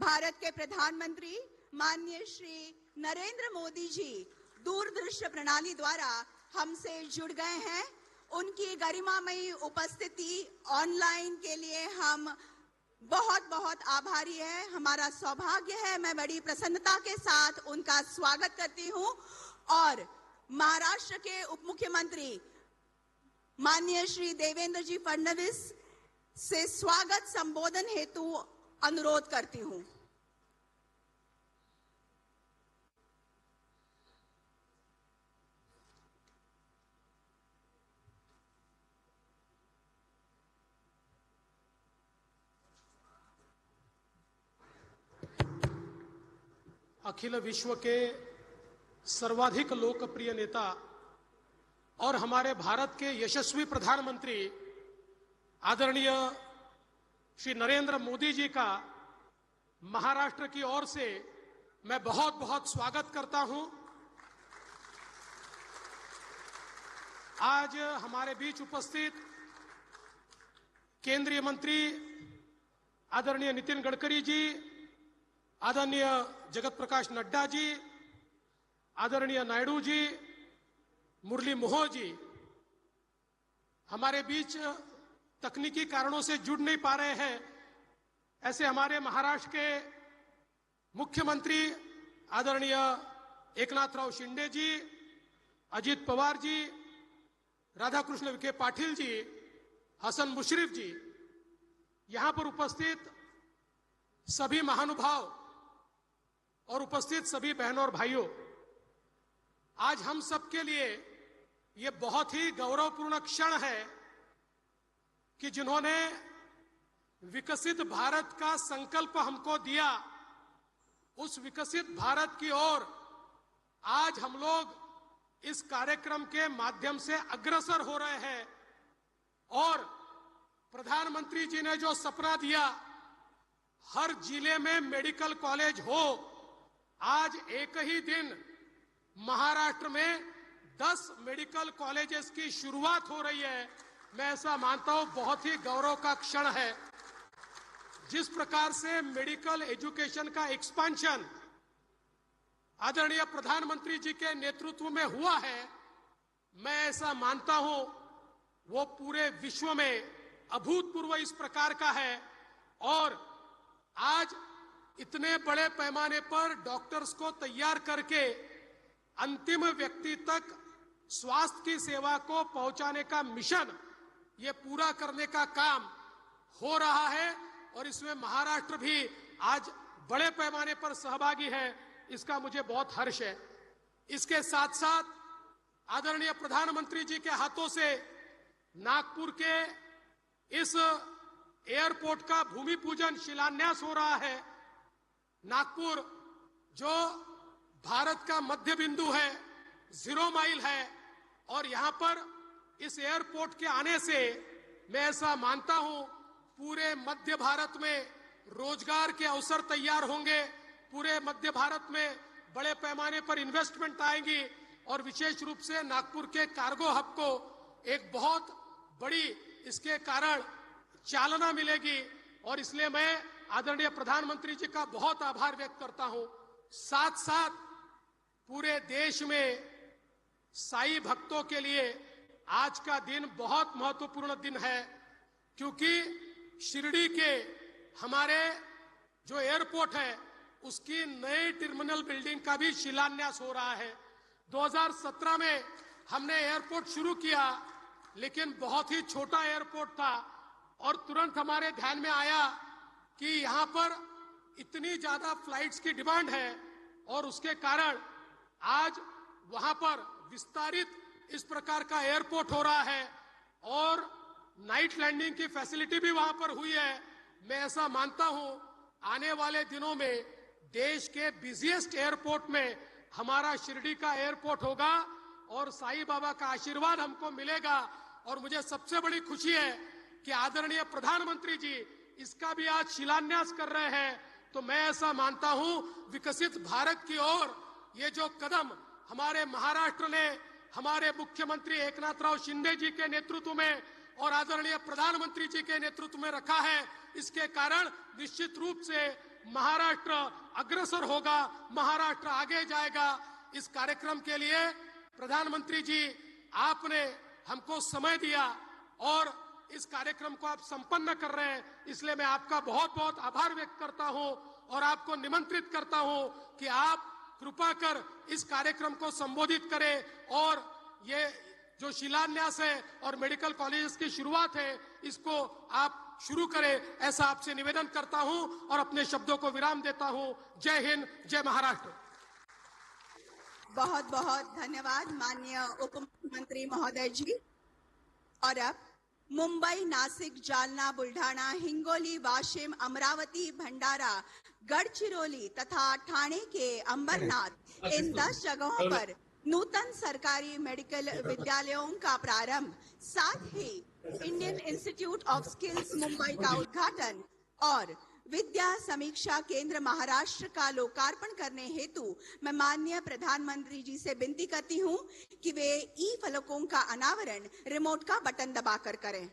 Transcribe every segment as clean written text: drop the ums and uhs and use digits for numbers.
भारत के प्रधानमंत्री माननीय श्री नरेंद्र मोदी जी दूरदृश्य प्रणाली द्वारा हमसे जुड़ गए हैं। उनकी गरिमामयी उपस्थिति ऑनलाइन के लिए हम बहुत बहुत आभारी है। हमारा सौभाग्य है। मैं बड़ी प्रसन्नता के साथ उनका स्वागत करती हूं और महाराष्ट्र के उप मुख्यमंत्री माननीय श्री देवेंद्र जी फडणवीस से स्वागत संबोधन हेतु अनुरोध करती हूं। अखिल विश्व के सर्वाधिक लोकप्रिय नेता और हमारे भारत के यशस्वी प्रधानमंत्री आदरणीय श्री नरेंद्र मोदी जी का महाराष्ट्र की ओर से मैं बहुत बहुत स्वागत करता हूं। आज हमारे बीच उपस्थित केंद्रीय मंत्री आदरणीय नितिन गडकरी जी, आदरणीय जगत प्रकाश नड्डा जी, आदरणीय नायडू जी, मुरली मनोहर जी हमारे बीच तकनीकी कारणों से जुड़ नहीं पा रहे हैं। ऐसे हमारे महाराष्ट्र के मुख्यमंत्री आदरणीय एकनाथराव शिंदे जी, अजित पवार जी, राधाकृष्ण विखे पाटिल जी, हसन मुशर्रफ जी, यहां पर उपस्थित सभी महानुभाव और उपस्थित सभी बहनों और भाइयों, आज हम सबके लिए ये बहुत ही गौरवपूर्ण क्षण है कि जिन्होंने विकसित भारत का संकल्प हमको दिया, उस विकसित भारत की ओर आज हम लोग इस कार्यक्रम के माध्यम से अग्रसर हो रहे हैं। और प्रधानमंत्री जी ने जो सपना दिया हर जिले में मेडिकल कॉलेज हो, आज एक ही दिन महाराष्ट्र में 10 मेडिकल कॉलेजेस की शुरुआत हो रही है। मैं ऐसा मानता हूं बहुत ही गौरव का क्षण है। जिस प्रकार से मेडिकल एजुकेशन का एक्सपेंशन आदरणीय प्रधानमंत्री जी के नेतृत्व में हुआ है, मैं ऐसा मानता हूं वो पूरे विश्व में अभूतपूर्व इस प्रकार का है। और आज इतने बड़े पैमाने पर डॉक्टर्स को तैयार करके अंतिम व्यक्ति तक स्वास्थ्य की सेवा को पहुंचाने का मिशन ये पूरा करने का काम हो रहा है और इसमें महाराष्ट्र भी आज बड़े पैमाने पर सहभागी है। इसका मुझे बहुत हर्ष है। इसके साथ साथ आदरणीय प्रधानमंत्री जी के हाथों से नागपुर के इस एयरपोर्ट का भूमि पूजन शिलान्यास हो रहा है। नागपुर जो भारत का मध्य बिंदु है, 0 माइल है, और यहां पर इस एयरपोर्ट के आने से मैं ऐसा मानता हूं पूरे मध्य भारत में रोजगार के अवसर तैयार होंगे। पूरे मध्य भारत में बड़े पैमाने पर इन्वेस्टमेंट आएंगी और विशेष रूप से नागपुर के कार्गो हब को एक बहुत बड़ी इसके कारण चालना मिलेगी। और इसलिए मैं आदरणीय प्रधानमंत्री जी का बहुत आभार व्यक्त करता हूं। साथ साथ पूरे देश में साईं भक्तों के लिए आज का दिन बहुत महत्वपूर्ण दिन है, क्योंकि शिरडी के हमारे जो एयरपोर्ट है उसकी नई टर्मिनल बिल्डिंग का भी शिलान्यास हो रहा है। 2017 में हमने एयरपोर्ट शुरू किया, लेकिन बहुत ही छोटा एयरपोर्ट था और तुरंत हमारे ध्यान में आया कि यहां पर इतनी ज्यादा फ्लाइट्स की डिमांड है और उसके कारण आज वहां पर विस्तारित इस प्रकार का एयरपोर्ट हो रहा है और नाइट लैंडिंग की फैसिलिटी भी वहां पर हुई है। मैं ऐसा मानता हूं आने वाले दिनों में देश के बिजिएस्ट एयरपोर्ट में हमारा शिरडी का एयरपोर्ट होगा और साईं बाबा का आशीर्वाद हमको मिलेगा। और मुझे सबसे बड़ी खुशी है कि आदरणीय प्रधानमंत्री जी इसका भी आज शिलान्यास कर रहे हैं। तो मैं ऐसा मानता हूं विकसित भारत की ओर ये जो कदम हमारे महाराष्ट्र ने हमारे मुख्यमंत्री एकनाथराव शिंदे जी के नेतृत्व में और आदरणीय प्रधानमंत्री जी के नेतृत्व में रखा है, इसके कारण निश्चित रूप से महाराष्ट्र अग्रसर होगा, महाराष्ट्र आगे जाएगा। इस कार्यक्रम के लिए प्रधानमंत्री जी आपने हमको समय दिया और इस कार्यक्रम को आप संपन्न कर रहे हैं, इसलिए मैं आपका बहुत बहुत आभार व्यक्त करता हूं और आपको निमंत्रित करता हूं कि आप कृपा कर इस कार्यक्रम को संबोधित करें और ये जो शिलान्यास है और मेडिकल कॉलेजेस की शुरुआत है इसको आप शुरू करें, ऐसा आपसे निवेदन करता हूं और अपने शब्दों को विराम देता हूं। जय हिंद, जय महाराष्ट्र। बहुत बहुत धन्यवाद माननीय उप मुख्यमंत्री महोदय जी। और अब मुंबई, नासिक, जालना, बुल्ढाना, हिंगोली, वाशिम, अमरावती, भंडारा, गढ़चिरौली तथा ठाणे के अंबरनाथ, इन 10 जगहों पर नूतन सरकारी मेडिकल विद्यालयों का प्रारंभ, साथ ही Indian institute of skills Mumbai का उद्घाटन और विद्या समीक्षा केंद्र महाराष्ट्र का लोकार्पण करने हेतु मैं माननीय प्रधानमंत्री जी से विनती करती हूं कि वे ई फलकों का अनावरण रिमोट का बटन दबाकर करें।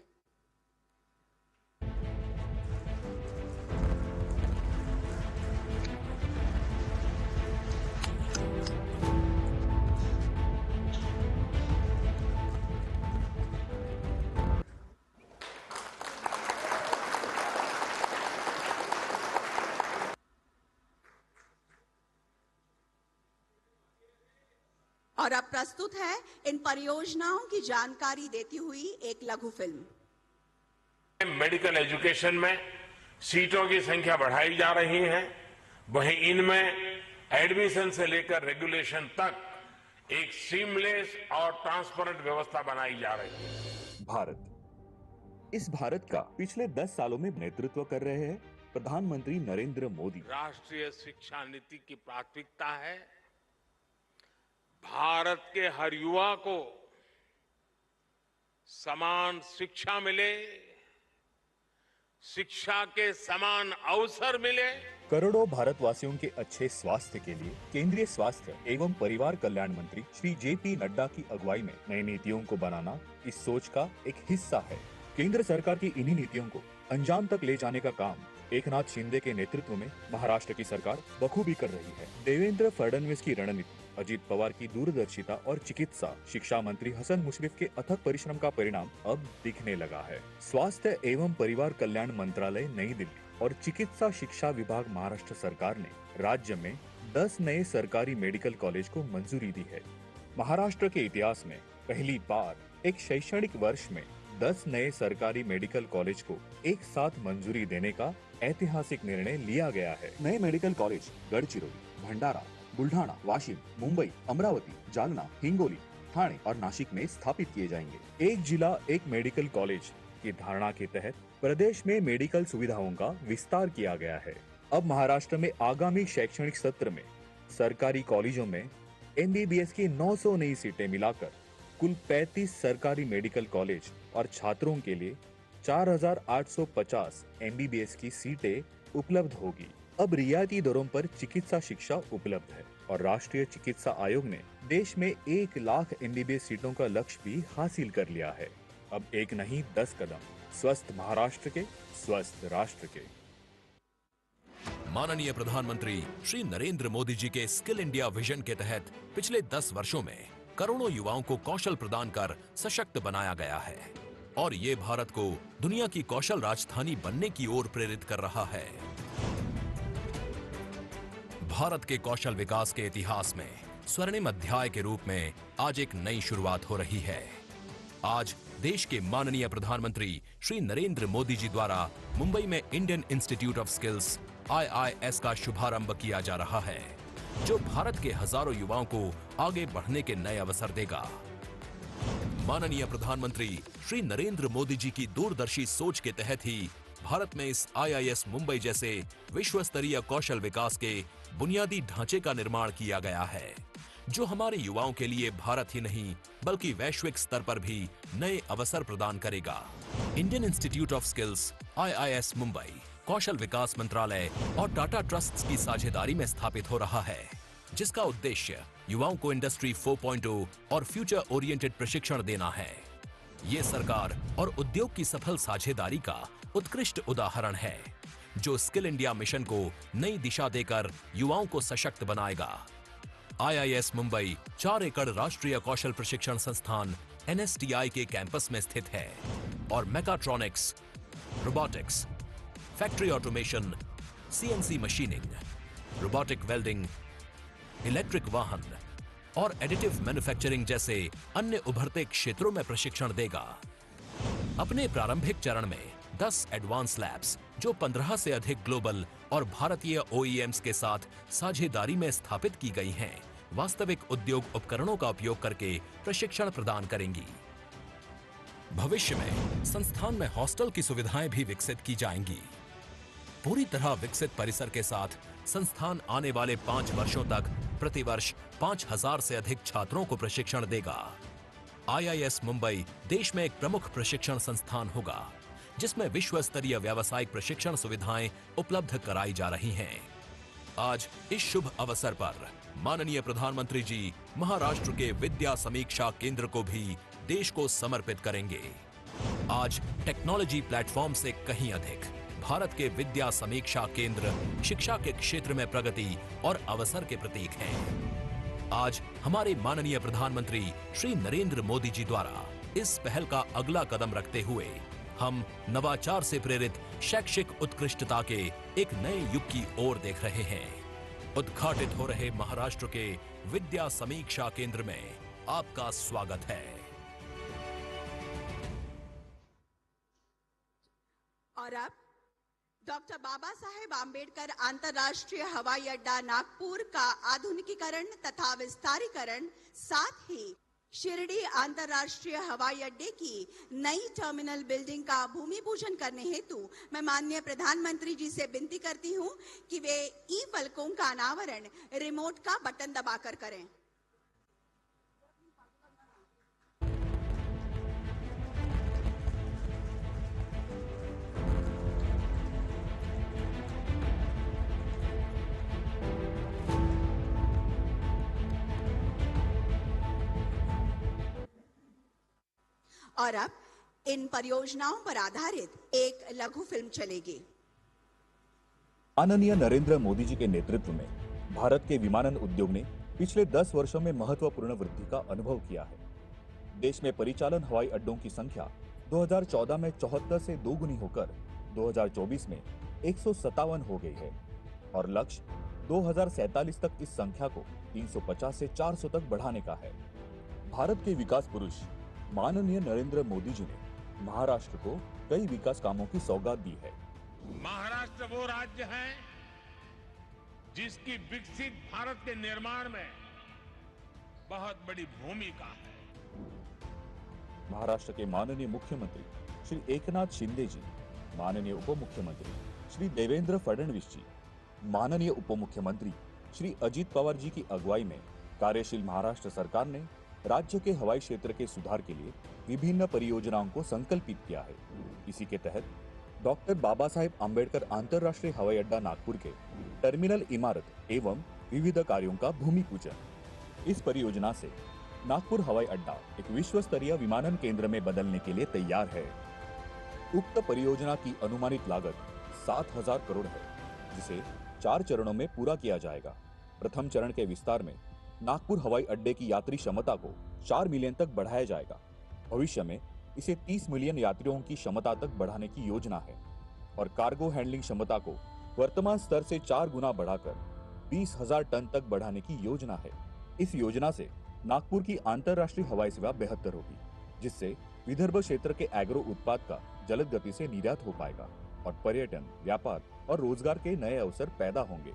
और अब प्रस्तुत है इन परियोजनाओं की जानकारी देती हुई एक लघु फिल्म। मेडिकल एजुकेशन में सीटों की संख्या बढ़ाई जा रही है, वहीं इनमें एडमिशन से लेकर रेगुलेशन तक एक सीमलेस और ट्रांसपेरेंट व्यवस्था बनाई जा रही है। भारत, इस भारत का पिछले 10 सालों में नेतृत्व कर रहे हैं प्रधानमंत्री नरेंद्र मोदी। राष्ट्रीय शिक्षा नीति की प्राथमिकता है भारत के हर युवा को समान शिक्षा मिले, शिक्षा के समान अवसर मिले। करोड़ों भारतवासियों के अच्छे स्वास्थ्य के लिए केंद्रीय स्वास्थ्य एवं परिवार कल्याण मंत्री श्री JP नड्डा की अगुवाई में नई नीतियों को बनाना इस सोच का एक हिस्सा है। केंद्र सरकार की इन्हीं नीतियों को अंजाम तक ले जाने का काम एकनाथ शिंदे के नेतृत्व में महाराष्ट्र की सरकार बखूबी कर रही है। देवेंद्र फडणवीस की रणनीति, अजीत पवार की दूरदर्शिता और चिकित्सा शिक्षा मंत्री हसन मुशर्रफ के अथक परिश्रम का परिणाम अब दिखने लगा है। स्वास्थ्य एवं परिवार कल्याण मंत्रालय नई दिल्ली और चिकित्सा शिक्षा विभाग महाराष्ट्र सरकार ने राज्य में 10 नए सरकारी मेडिकल कॉलेज को मंजूरी दी है। महाराष्ट्र के इतिहास में पहली बार एक शैक्षणिक वर्ष में 10 नए सरकारी मेडिकल कॉलेज को एक साथ मंजूरी देने का ऐतिहासिक निर्णय लिया गया है। नए मेडिकल कॉलेज गढ़चिरौली, भंडारा, बुल्ढाना, वाशिम, मुंबई, अमरावती, जालना, हिंगोली, ठाणे और नासिक में स्थापित किए जाएंगे। एक जिला एक मेडिकल कॉलेज की धारणा के तहत प्रदेश में मेडिकल सुविधाओं का विस्तार किया गया है। अब महाराष्ट्र में आगामी शैक्षणिक सत्र में सरकारी कॉलेजों में MBBS की 900 नई सीटें मिलाकर कुल 35 सरकारी मेडिकल कॉलेज और छात्रों के लिए 4850 MBBS की सीटें उपलब्ध होगी। अब रियायती दरों पर चिकित्सा शिक्षा उपलब्ध है और राष्ट्रीय चिकित्सा आयोग ने देश में 1 लाख MBBS सीटों का लक्ष्य भी हासिल कर लिया है। अब एक नहीं 10 कदम स्वस्थ महाराष्ट्र के, स्वस्थ राष्ट्र के। माननीय प्रधानमंत्री श्री नरेंद्र मोदी जी के स्किल इंडिया विजन के तहत पिछले 10 वर्षों में करोड़ों युवाओं को कौशल प्रदान कर सशक्त बनाया गया है और ये भारत को दुनिया की कौशल राजधानी बनने की ओर प्रेरित कर रहा है। भारत के कौशल विकास के इतिहास में स्वर्णिम अध्याय के रूप में आज एक नई शुरुआत हो रही है। आज देश के माननीय प्रधानमंत्री श्री नरेंद्र मोदी जी द्वारा मुंबई में Indian institute of skills IIS का शुभारंभ किया जा रहा है, जो भारत के हजारों युवाओं को आगे बढ़ने के नए अवसर देगा। माननीय प्रधानमंत्री श्री नरेंद्र मोदी जी की दूरदर्शी सोच के तहत ही भारत में इस IIS मुंबई जैसे विश्व स्तरीय कौशल विकास के बुनियादी ढांचे का निर्माण किया गया है, जो हमारे युवाओं के लिए भारत ही नहीं बल्कि वैश्विक स्तर पर भी नए अवसर प्रदान करेगा। Indian institute of skills IIS Mumbai कौशल विकास मंत्रालय और टाटा ट्रस्ट्स की साझेदारी में स्थापित हो रहा है, जिसका उद्देश्य युवाओं को इंडस्ट्री 4.0 और फ्यूचर ओरिएंटेड प्रशिक्षण देना है। ये सरकार और उद्योग की सफल साझेदारी का उत्कृष्ट उदाहरण है, जो स्किल इंडिया मिशन को नई दिशा देकर युवाओं को सशक्त बनाएगा। IIS मुंबई 4 एकड़ राष्ट्रीय कौशल प्रशिक्षण संस्थान NSTI के कैंपस में स्थित है और mechatronics, robotics, factory automation, CNC machining, robotic welding, electric वाहन और एडिटिव मैन्युफैक्चरिंग जैसे अन्य उभरते क्षेत्रों में प्रशिक्षण देगा। अपने प्रारंभिक चरण में 10 एडवांस लैब्स जो 15 से अधिक ग्लोबल और भारतीय OEMs के साथ साझेदारी में स्थापित की गई हैं, वास्तविक उद्योग उपकरणों का उपयोग करके प्रशिक्षण प्रदान करेंगी। भविष्य में संस्थान में हॉस्टल की सुविधाएं भी विकसित की जाएंगी। पूरी तरह विकसित परिसर के साथ संस्थान आने वाले 5 वर्षों तक प्रतिवर्ष 5000 से अधिक छात्रों को प्रशिक्षण देगा। IIS मुंबई देश में एक प्रमुख प्रशिक्षण संस्थान होगा जिसमें विश्व स्तरीय व्यावसायिक प्रशिक्षण सुविधाएं उपलब्ध कराई जा रही हैं। आज इस शुभ अवसर पर माननीय प्रधानमंत्री जी महाराष्ट्र के विद्या समीक्षा केंद्र को भी देश को समर्पित करेंगे। आज टेक्नोलॉजी प्लेटफॉर्म से कहीं अधिक भारत के विद्या समीक्षा केंद्र शिक्षा के क्षेत्र में प्रगति और अवसर के प्रतीक हैं। आज हमारे माननीय प्रधानमंत्री श्री नरेंद्र मोदी जी द्वारा इस पहल का अगला कदम रखते हुए हम नवाचार से प्रेरित शैक्षिक उत्कृष्टता के एक नए युग की ओर देख रहे हैं। उद्घाटित हो रहे महाराष्ट्र के विद्या समीक्षा केंद्र में आपका स्वागत है। और अब डॉक्टर बाबा साहेब आम्बेडकर अंतर्राष्ट्रीय हवाई अड्डा नागपुर का आधुनिकीकरण तथा विस्तारीकरण, साथ ही शिरडी अंतर्राष्ट्रीय हवाई अड्डे की नई टर्मिनल बिल्डिंग का भूमि पूजन करने हेतु मैं माननीय प्रधानमंत्री जी से विनती करती हूं कि वे ई फलकों का अनावरण रिमोट का बटन दबाकर करें। और अब इन परियोजनाओं पर आधारित एक लघु फिल्म चलेगी। माननीय नरेंद्र मोदी जी के नेतृत्व में भारत के विमानन उद्योग ने पिछले 10 वर्षों में महत्वपूर्ण वृद्धि का अनुभव किया है। देश में परिचालन हवाई अड्डों की संख्या 2014 में 74 से दोगुनी होकर 2024 में 157 हो गई है और लक्ष्य 2047 तक इस संख्या को 350 से 400 तक बढ़ाने का है। भारत के विकास पुरुष माननीय नरेंद्र मोदी जी ने महाराष्ट्र को कई विकास कामों की सौगात दी है। महाराष्ट्र वो राज्य है जिसकी विकसित भारत के निर्माण में बहुत बड़ी भूमिका है। महाराष्ट्र के माननीय मुख्यमंत्री श्री एकनाथ शिंदे जी, माननीय उप मुख्यमंत्री श्री देवेंद्र फडणवीस जी, माननीय उप मुख्यमंत्री श्री अजित पवार जी की अगुवाई में कार्यशील महाराष्ट्र सरकार ने राज्य के हवाई क्षेत्र के सुधार के लिए विभिन्न परियोजनाओं को संकल्पित किया है। इसी के तहत डॉक्टर बाबा साहेब आम्बेडकर अंतर्राष्ट्रीय हवाई अड्डा नागपुर के टर्मिनल इमारत एवं विविध कार्यों का भूमि पूजन। इस परियोजना से नागपुर हवाई अड्डा एक विश्व स्तरीय विमानन केंद्र में बदलने के लिए तैयार है। उक्त परियोजना की अनुमानित लागत 7,000 करोड़ है, जिसे 4 चरणों में पूरा किया जाएगा। प्रथम चरण के विस्तार में नागपुर हवाई अड्डे की यात्री क्षमता को 4 मिलियन तक बढ़ाया जाएगा। भविष्य में इसे 30 मिलियन यात्रियों की क्षमता तक बढ़ाने की योजना है और कार्गो हैंडलिंग क्षमता को वर्तमान स्तर से 4 गुना बढ़ाकर 20,000 टन तक बढ़ाने की योजना है। इस योजना से नागपुर की अंतर्राष्ट्रीय हवाई सेवा बेहतर होगी, जिससे विदर्भ क्षेत्र के एग्रो उत्पाद का जलद गति से निर्यात हो पाएगा और पर्यटन, व्यापार और रोजगार के नए अवसर पैदा होंगे।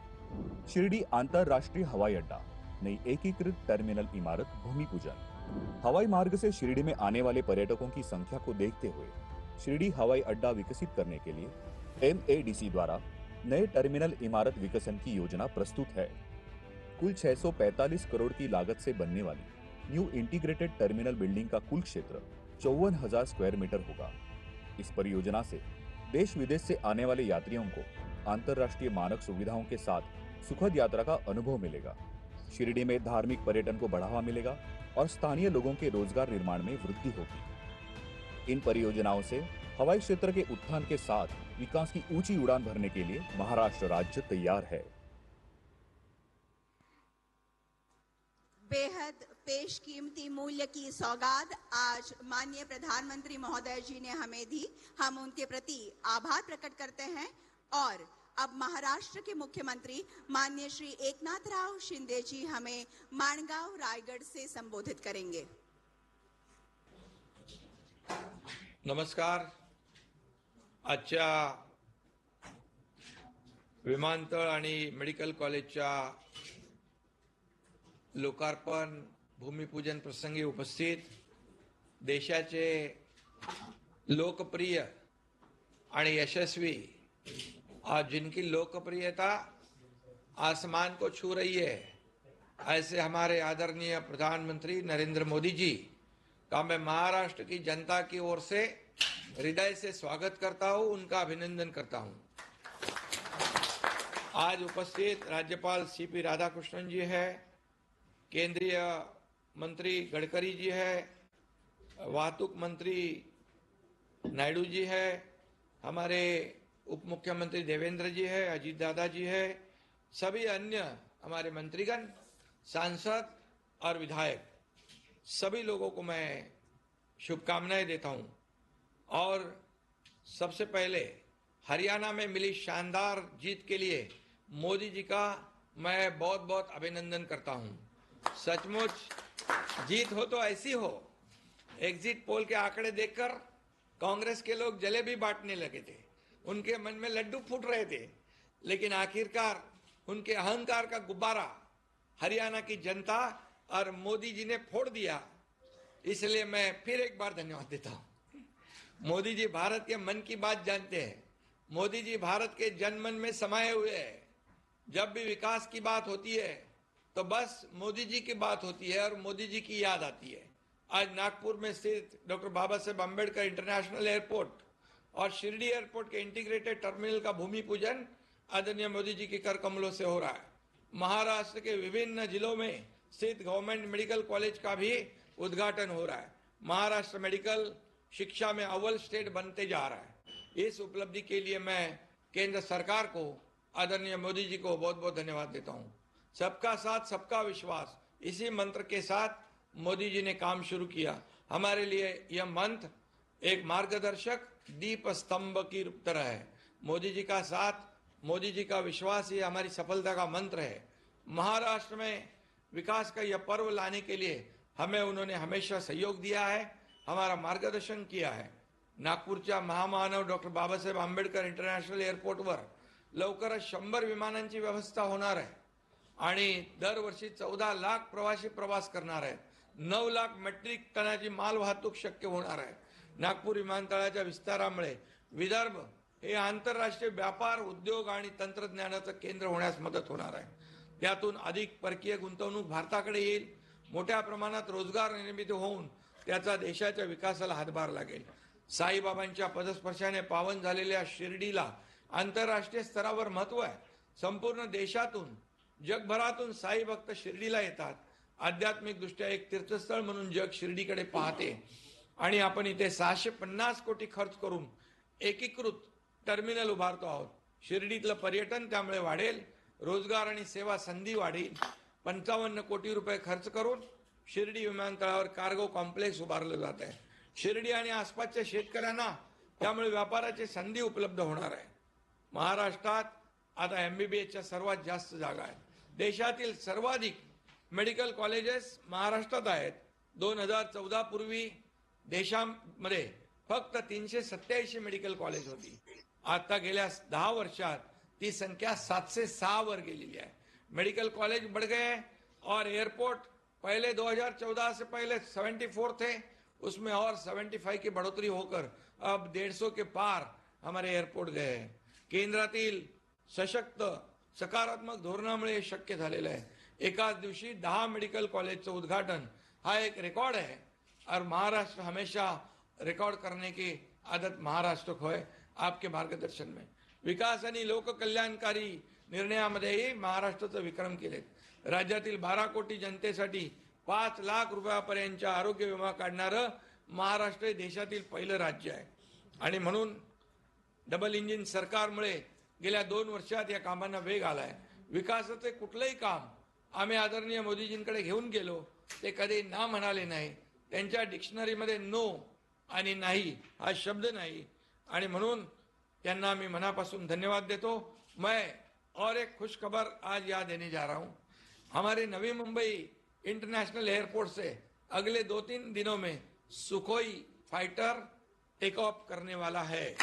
शिरडी अंतर्राष्ट्रीय हवाई अड्डा नई एकीकृत टर्मिनल इमारत भूमि पूजन। हवाई मार्ग से शिरडी में आने वाले पर्यटकों की संख्या को देखते हुए शिरडी हवाई अड्डा विकसित करने के लिए MADC द्वारा नए टर्मिनल इमारत विकसन की योजना प्रस्तुत है। कुल 645 करोड़ की लागत से बनने वाली न्यू इंटीग्रेटेड टर्मिनल बिल्डिंग का कुल क्षेत्र 54,000 स्क्वायर मीटर होगा। इस परियोजना से देश विदेश से आने वाले यात्रियों को अंतर्राष्ट्रीय मानक सुविधाओं के साथ सुखद यात्रा का अनुभव मिलेगा। शिरडी में धार्मिक पर्यटन को बढ़ावा मिलेगा और स्थानीय लोगों के रोजगार निर्माण में वृद्धि होगी। इन परियोजनाओं से हवाई क्षेत्र के उत्थान के साथ विकास की ऊंची उड़ान भरने के लिए महाराष्ट्र राज्य तैयार है। बेहद पेशकीमती मूल्य की सौगात आज माननीय प्रधानमंत्री महोदय जी ने हमें दी। हम उनके प्रति आभार प्रकट करते हैं और अब महाराष्ट्र के मुख्यमंत्री माननीय श्री एकनाथराव शिंदे जी हमें माणगाव रायगढ़ से संबोधित करेंगे। नमस्कार। आजच्या विमानतळ आणि मेडिकल कॉलेजच्या लोकार्पण भूमिपूजन प्रसंगी उपस्थित देशाचे लोकप्रिय आणि यशस्वी आज जिनकी लोकप्रियता आसमान को छू रही है, ऐसे हमारे आदरणीय प्रधानमंत्री नरेंद्र मोदी जी का मैं महाराष्ट्र की जनता की ओर से हृदय से स्वागत करता हूं, उनका अभिनंदन करता हूं। आज उपस्थित राज्यपाल सीपी राधाकृष्णन जी है, केंद्रीय मंत्री गडकरी जी है, वाहतूक मंत्री नायडू जी है, हमारे उप मुख्यमंत्री देवेंद्र जी है, अजीत दादा जी है, सभी अन्य हमारे मंत्रीगण, सांसद और विधायक, सभी लोगों को मैं शुभकामनाएं देता हूं। और सबसे पहले हरियाणा में मिली शानदार जीत के लिए मोदी जी का मैं बहुत बहुत अभिनंदन करता हूं। सचमुच जीत हो तो ऐसी हो। एग्जिट पोल के आंकड़े देखकर कांग्रेस के लोग जलेबी बांटने लगे थे, उनके मन में लड्डू फूट रहे थे, लेकिन आखिरकार उनके अहंकार का गुब्बारा हरियाणा की जनता और मोदी जी ने फोड़ दिया। इसलिए मैं फिर एक बार धन्यवाद देता हूं। मोदी जी भारत के मन की बात जानते हैं। मोदी जी भारत के जनमन में समाये हुए हैं। जब भी विकास की बात होती है तो बस मोदी जी की बात होती है और मोदी जी की याद आती है। आज नागपुर में स्थित doctor Baba Saheb Ambedkar international airport और शिरडी एयरपोर्ट के इंटीग्रेटेड टर्मिनल का भूमि पूजन आदरणीय मोदी जी के कर कमलों से हो रहा है। महाराष्ट्र के विभिन्न जिलों में स्थित गवर्नमेंट मेडिकल कॉलेज का भी उद्घाटन हो रहा है। महाराष्ट्र मेडिकल शिक्षा में अव्वल स्टेट बनते जा रहा है। इस उपलब्धि के लिए मैं केंद्र सरकार को, आदरणीय मोदी जी को बहुत बहुत धन्यवाद देता हूं। सबका साथ सबका विश्वास, इसी मंत्र के साथ मोदी जी ने काम शुरू किया। हमारे लिए यह मंत्र एक मार्गदर्शक दीप स्तंभ की तरह है। मोदी जी का साथ, मोदी जी का विश्वास, ये हमारी सफलता का मंत्र है। महाराष्ट्र में विकास का यह पर्व लाने के लिए हमें उन्होंने हमेशा सहयोग दिया है, हमारा मार्गदर्शन किया है। नागपूरच्या महामानव डॉक्टर बाबासाहेब आंबेडकर इंटरनॅशनल एअरपोर्टवर लवकरच 100 विमानांची व्यवस्था होणार आहे आणि दरवर्षी 14 लाख प्रवासी प्रवास करणार आहेत। 9 लाख मेट्रिक टनाची माल वाहतूक शक्य होणार आहे। नागपूर विमानतळाच्या विस्तारामुळे विदर्भ हे आंतरराष्ट्रीय व्यापार, उद्योग आणि तंत्रज्ञानाचं केंद्र होण्यास मदत होणार आहे। त्यातून अधिक परकीय गुंतवणूक भारताकडे येईल, मोठ्या प्रमाणात रोजगार निर्मिती होऊन त्याचा देशाच्या विकासाला हातभार लागेल। साईबाबांच्या पदस्पर्शाने पावन झालेल्या शिर्डीला आंतरराष्ट्रीय स्तरावर महत्त्व आहे। संपूर्ण देशातून, जगभरातून साई भक्त शिर्डीला येतात। आध्यात्मिक दृष्ट्या एक तीर्थस्थळ म्हणून जग शिर्डीकडे पाहते आणि आपण इथे 650 कोटी खर्च करून एकीकृत टर्मिनल उभारतो आहोत। शिर्डीतलं पर्यटन त्यामुळे वाढेल, रोजगार आणि सेवा संधी वाढेल। 55 कोटी रुपये खर्च करून शिर्डी विमानतळावर कार्गो कॉम्प्लेक्स उभारलं जात आहे। शिर्डी आणि आसपासच्या शेतकऱ्यांना त्यामुळे व्यापाराची संधी उपलब्ध होणार आहे। महाराष्ट्रात आता एमबीबीएसच्या सर्वात जास्त जागा आहेत। देशातील सर्वाधिक मेडिकल कॉलेजेस महाराष्ट्रात आहेत। 2014 पूर्वी देशामध्ये फक्त 387 मेडिकल कॉलेज होती। आता गेल्या 10 वर्षात ती संख्या 706 वर गेलेली है। मेडिकल कॉलेज बढ़ गए हैं और एयरपोर्ट पहले 2014 से पहले 74 थे, उसमें और 75 की बढ़ोतरी होकर अब 150 के पार हमारे एयरपोर्ट गए हैं। केंद्रातील सशक्त सकारात्मक धोरणामुळे हे शक्य झालेलं आहे। एकाच दिवशी 10 मेडिकल कॉलेजचं उद्घाटन हा एक रिकॉर्ड है और महाराष्ट्र हमेशा रिकॉर्ड करने की आदत महाराष्ट्र को है। आपके मार्गदर्शन में विकास आणि लोककल्याणकारी निर्णयामध्येही महाराष्ट्राचे विक्रम केलेत। राज्यातील 12 कोटी जनतेसाठी 5 लाख रुपयापर्यंतचा आरोग्य विमा काढणारं महाराष्ट्र हे देशातील पहिलं राज्य आहे। आणि म्हणून डबल इंजिन सरकारमुळे गेल्या 2 वर्षात या कामांना वेग आलाय. विकासाचे कुठलंही काम आम्ही आदरणीय मोदीजींकडे घेऊन गेलो ते कधी ना म्हणाले नाही. त्यांच्या डिक्शनरीमध्ये नो आणि नाही हा शब्द नाही आणि म्हणून त्यांना मी मनापासून धन्यवाद देतो. मैं और एक खुश खबर आज याद देने जा रहा हूं. हमारे नवी मुंबई इंटरनेशनल एयरपोर्ट से अगले 2-3 दिनों में सुखोई फाइटर टेक ऑफ करने वाला है.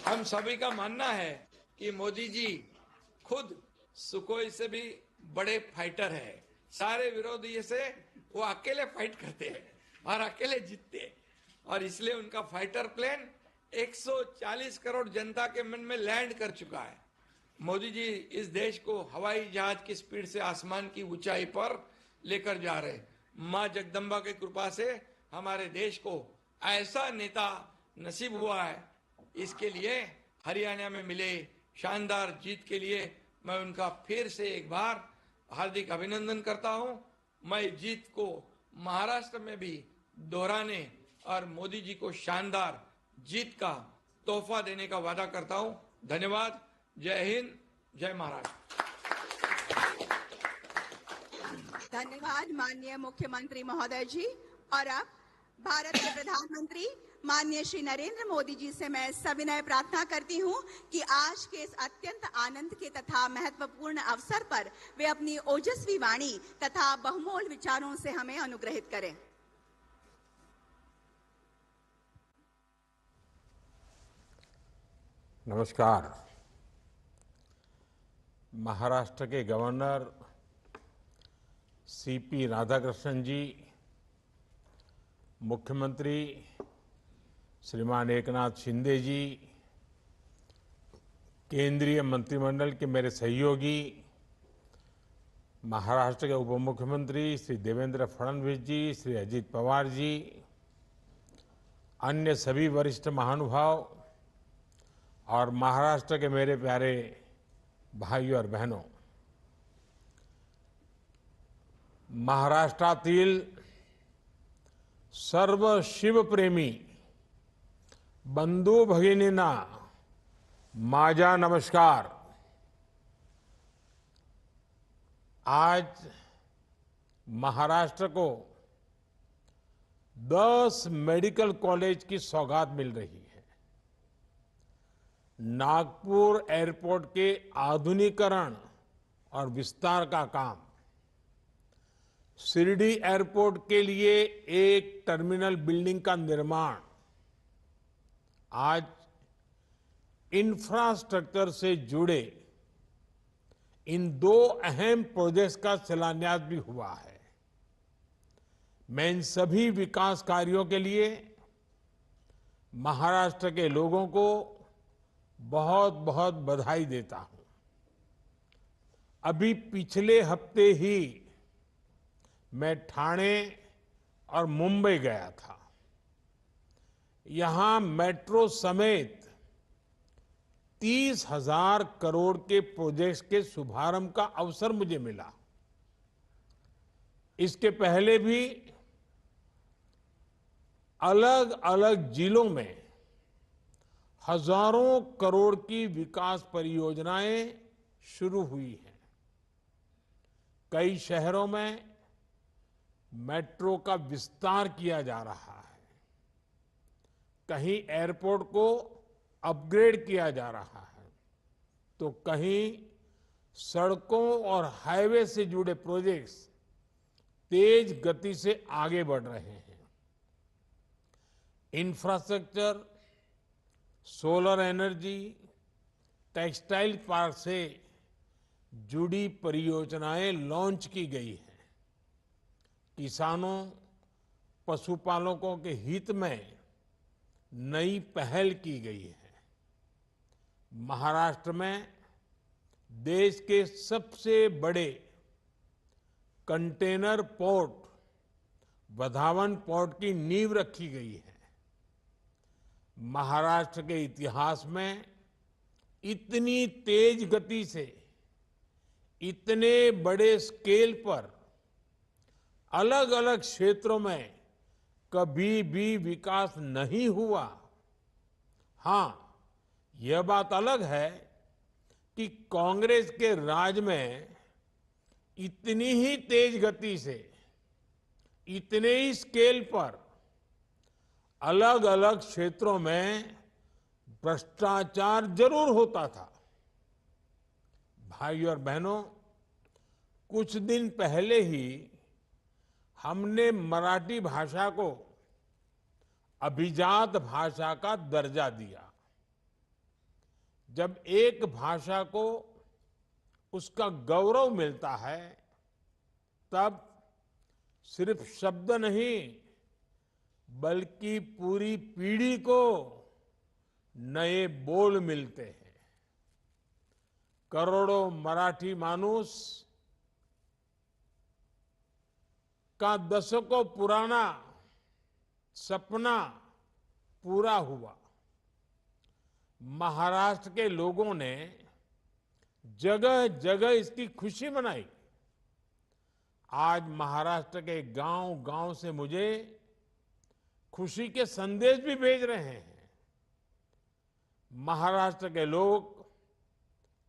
हम सभी का मानना है कि मोदी जी खुद सुखोई से भी बड़े फाइटर है. सारे विरोधी से वो अकेले फाइट करते हैं और अकेले जीतते हैं और इसलिए उनका फाइटर प्लेन 140 करोड़ जनता के मन में लैंड कर चुका है. मोदी जी इस देश को हवाई जहाज की स्पीड से आसमान की ऊंचाई पर लेकर जा रहे. मां जगदम्बा की कृपा से हमारे देश को ऐसा नेता नसीब हुआ है. इसके लिए हरियाणा में मिले शानदार जीत के लिए मैं उनका फिर से एक बार हार्दिक अभिनंदन करता हूं. मैं जीत को महाराष्ट्र में भी दोहराने और मोदी जी को शानदार जीत का तोहफा देने का वादा करता हूं. धन्यवाद. जय हिंद, जय महाराष्ट्र. धन्यवाद माननीय मुख्यमंत्री महोदय जी. और अब भारत के प्रधानमंत्री माननीय श्री नरेंद्र मोदी जी से मैं सविनय प्रार्थना करती हूं कि आज के इस अत्यंत आनंद के तथा महत्वपूर्ण अवसर पर वे अपनी ओजस्वी वाणी तथा बहुमोल विचारों से हमें अनुग्रहित करें. नमस्कार. महाराष्ट्र के गवर्नर सीपी राधाकृष्णन जी, मुख्यमंत्री श्रीमान एकनाथ शिंदे जी, केंद्रीय मंत्रिमंडल के मेरे सहयोगी महाराष्ट्र के उप मुख्यमंत्री श्री देवेंद्र फडणवीस जी, श्री अजित पवार जी, अन्य सभी वरिष्ठ महानुभाव और महाराष्ट्र के मेरे प्यारे भाइयों और बहनों, महाराष्ट्रातील सर्व शिवप्रेमी बंधू भगिनींना माझा नमस्कार. आज महाराष्ट्र को 10 मेडिकल कॉलेज की सौगात मिल रही है. नागपुर एयरपोर्ट के आधुनिकीकरण और विस्तार का काम, शिरडी एयरपोर्ट के लिए एक टर्मिनल बिल्डिंग का निर्माण, आज इंफ्रास्ट्रक्चर से जुड़े इन 2 अहम प्रोजेक्ट्स का शिलान्यास भी हुआ है. मैं इन सभी विकास कार्यों के लिए महाराष्ट्र के लोगों को बहुत बहुत बधाई देता हूं. अभी पिछले हफ्ते ही मैं ठाणे और मुंबई गया था. यहां मेट्रो समेत 30,000 करोड़ के प्रोजेक्ट्स के शुभारंभ का अवसर मुझे मिला. इसके पहले भी अलग अलग जिलों में हजारों करोड़ की विकास परियोजनाएं शुरू हुई हैं. कई शहरों में मेट्रो का विस्तार किया जा रहा है, कहीं एयरपोर्ट को अपग्रेड किया जा रहा है, तो कहीं सड़कों और हाईवे से जुड़े प्रोजेक्ट्स तेज गति से आगे बढ़ रहे हैं. Infrastructure, solar energy, textile park से जुड़ी परियोजनाएं लॉन्च की गई हैं. किसानों, पशुपालकों के हित में नई पहल की गई है. महाराष्ट्र में देश के सबसे बड़े कंटेनर पोर्ट वधावन पोर्ट की नींव रखी गई है. महाराष्ट्र के इतिहास में इतनी तेज गति से इतने बड़े स्केल पर अलग अलग क्षेत्रों में कभी भी विकास नहीं हुआ। हां, यह बात अलग है कि कांग्रेस के राज में इतनी ही तेज गति से, इतने ही स्केल पर अलग अलग क्षेत्रों में भ्रष्टाचार जरूर होता था। भाई और बहनों, कुछ दिन पहले ही हमने मराठी भाषा को अभिजात भाषा का दर्जा दिया। जब एक भाषा को उसका गौरव मिलता है, तब सिर्फ शब्द नहीं बल्कि पूरी पीढ़ी को नए बोल मिलते हैं। करोड़ों मराठी मानुस का दशकों पुराना सपना पूरा हुआ। महाराष्ट्र के लोगों ने जगह जगह इसकी खुशी मनाई। आज महाराष्ट्र के गांव गांव से मुझे खुशी के संदेश भी भेज रहे हैं। महाराष्ट्र के लोग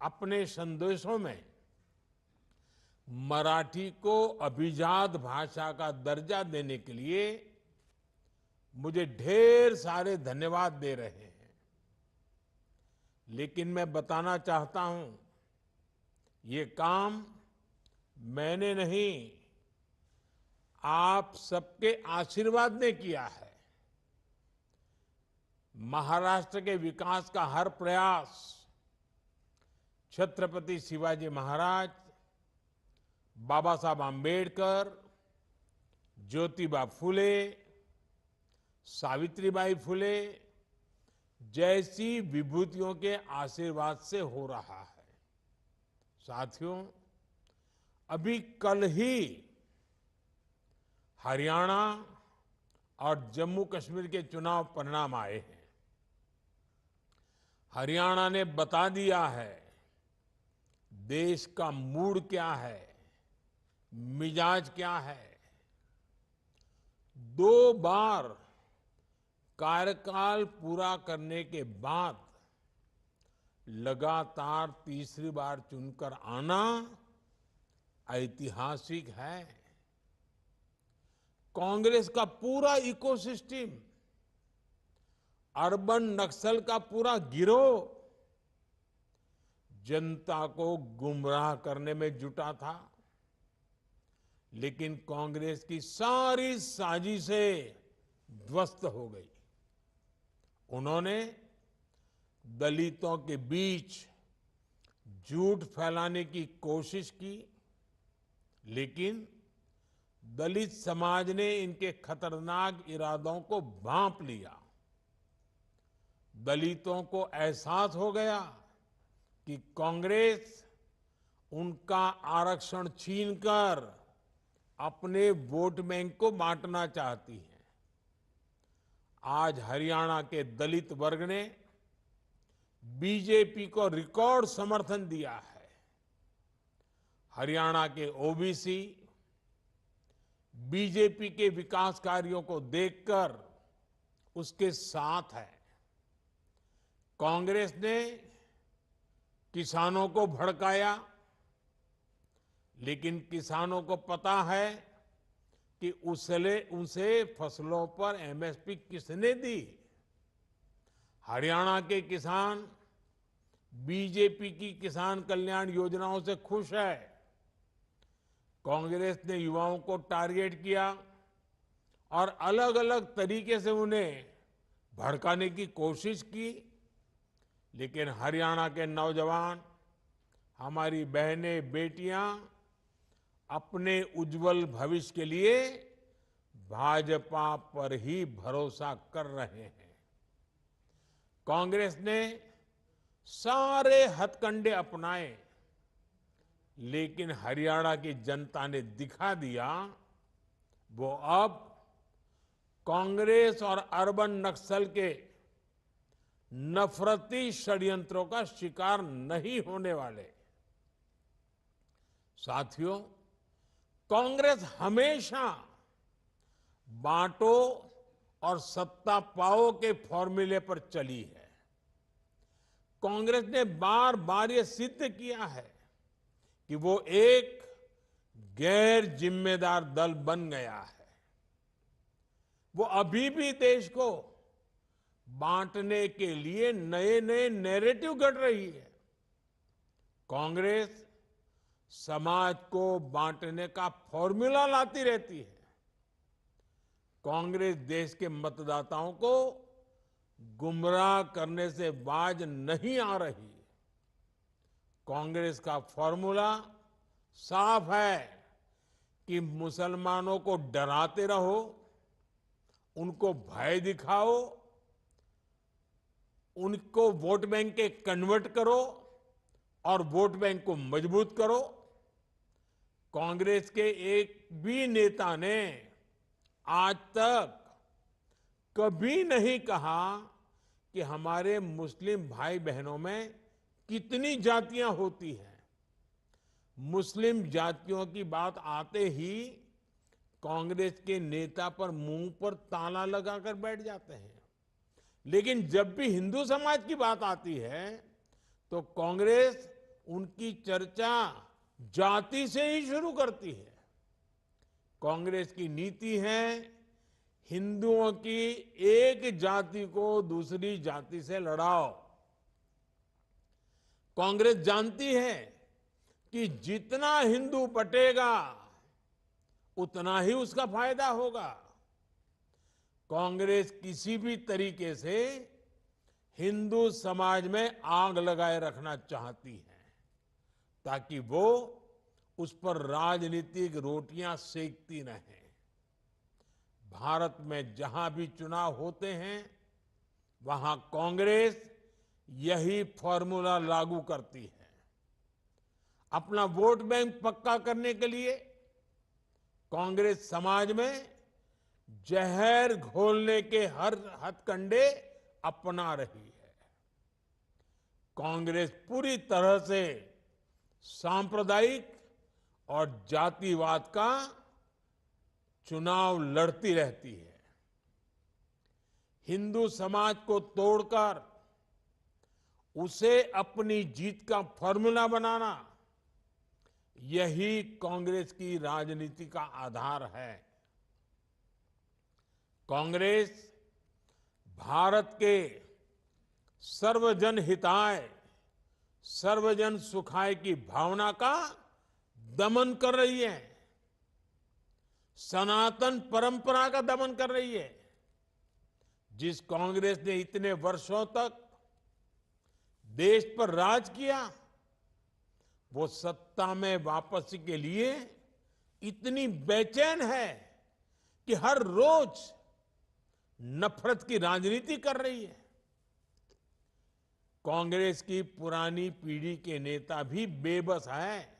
अपने संदेशों में मराठी को अभिजात भाषा का दर्जा देने के लिए मुझे ढेर सारे धन्यवाद दे रहे हैं। लेकिन मैं बताना चाहता हूं, ये काम मैंने नहीं, आप सबके आशीर्वाद ने किया है। महाराष्ट्र के विकास का हर प्रयास छत्रपति शिवाजी महाराज, बाबा साहब आंबेडकर, ज्योतिबा फुले, सावित्रीबाई फुले जैसी विभूतियों के आशीर्वाद से हो रहा है। साथियों, अभी कल ही हरियाणा और जम्मू कश्मीर के चुनाव परिणाम आए हैं। हरियाणा ने बता दिया है देश का मूड क्या है, मिजाज क्या है। 2 बार कार्यकाल पूरा करने के बाद लगातार तीसरी बार चुनकर आना ऐतिहासिक है। कांग्रेस का पूरा इकोसिस्टम, अर्बन नक्सल का पूरा गिरोह जनता को गुमराह करने में जुटा था। लेकिन कांग्रेस की सारी साजिशें ध्वस्त हो गई। उन्होंने दलितों के बीच झूठ फैलाने की कोशिश की, लेकिन दलित समाज ने इनके खतरनाक इरादों को भांप लिया। दलितों को एहसास हो गया कि कांग्रेस उनका आरक्षण छीनकर अपने वोट बैंक को बांटना चाहती है। आज हरियाणा के दलित वर्ग ने बीजेपी को रिकॉर्ड समर्थन दिया है। हरियाणा के ओबीसी बीजेपी के विकास कार्यों को देखकर उसके साथ है। कांग्रेस ने किसानों को भड़काया, लेकिन किसानों को पता है कि उसे फसलों पर एमएसपी किसने दी। हरियाणा के किसान बीजेपी की किसान कल्याण योजनाओं से खुश है। कांग्रेस ने युवाओं को टारगेट किया और अलग अलग तरीके से उन्हें भड़काने की कोशिश की, लेकिन हरियाणा के नौजवान, हमारी बहनें, बेटियां अपने उज्जवल भविष्य के लिए भाजपा पर ही भरोसा कर रहे हैं। कांग्रेस ने सारे हथकंडे अपनाए, लेकिन हरियाणा की जनता ने दिखा दिया वो अब कांग्रेस और अर्बन नक्सल के नफरती षड्यंत्रों का शिकार नहीं होने वाले। साथियों, कांग्रेस हमेशा बांटो और सत्ता पाओ के फॉर्मूले पर चली है। कांग्रेस ने बार बार ये सिद्ध किया है कि वो एक गैर जिम्मेदार दल बन गया है। वो अभी भी देश को बांटने के लिए नए नए नैरेटिव गढ़ रही है। कांग्रेस समाज को बांटने का फॉर्मूला लाती रहती है। कांग्रेस देश के मतदाताओं को गुमराह करने से बाज नहीं आ रही। कांग्रेस का फॉर्मूला साफ है कि मुसलमानों को डराते रहो, उनको भय दिखाओ, उनको वोट बैंक के कन्वर्ट करो और वोट बैंक को मजबूत करो। कांग्रेस के एक भी नेता ने आज तक कभी नहीं कहा कि हमारे मुस्लिम भाई बहनों में कितनी जातियां होती हैं। मुस्लिम जातियों की बात आते ही कांग्रेस के नेता पर मुंह पर ताला लगाकर बैठ जाते हैं। लेकिन जब भी हिंदू समाज की बात आती है तो कांग्रेस उनकी चर्चा जाति से ही शुरू करती है। कांग्रेस की नीति है हिंदुओं की एक जाति को दूसरी जाति से लड़ाओ। कांग्रेस जानती है कि जितना हिंदू बटेगा उतना ही उसका फायदा होगा। कांग्रेस किसी भी तरीके से हिंदू समाज में आग लगाए रखना चाहती है ताकि वो उस पर राजनीतिक रोटियां सेकती रहें। भारत में जहां भी चुनाव होते हैं वहां कांग्रेस यही फॉर्मूला लागू करती है। अपना वोट बैंक पक्का करने के लिए कांग्रेस समाज में जहर घोलने के हर हथकंडे अपना रही है। कांग्रेस पूरी तरह से सांप्रदायिक और जातिवाद का चुनाव लड़ती रहती है। हिंदू समाज को तोड़कर उसे अपनी जीत का फॉर्मूला बनाना, यही कांग्रेस की राजनीति का आधार है। कांग्रेस भारत के सर्वजन हिताय, सर्वजन सुखाय की भावना का दमन कर रही है। सनातन परंपरा का दमन कर रही है। जिस कांग्रेस ने इतने वर्षों तक देश पर राज किया, वो सत्ता में वापसी के लिए इतनी बेचैन है कि हर रोज नफरत की राजनीति कर रही है। कांग्रेस की पुरानी पीढ़ी के नेता भी बेबस है,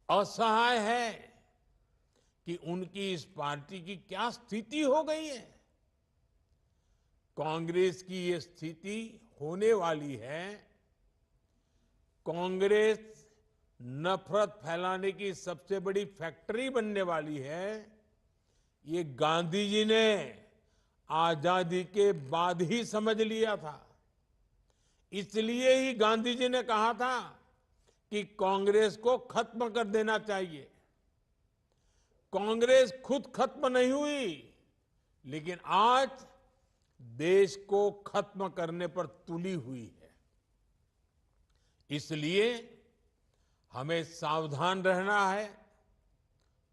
असहाय है कि उनकी इस पार्टी की क्या स्थिति हो गई है। कांग्रेस की ये स्थिति होने वाली है। कांग्रेस नफरत फैलाने की सबसे बड़ी फैक्ट्री बनने वाली है। ये गांधी जी ने आजादी के बाद ही समझ लिया था। इसलिए ही गांधी जी ने कहा था कि कांग्रेस को खत्म कर देना चाहिए। कांग्रेस खुद खत्म नहीं हुई, लेकिन आज देश को खत्म करने पर तुली हुई है। इसलिए हमें सावधान रहना है,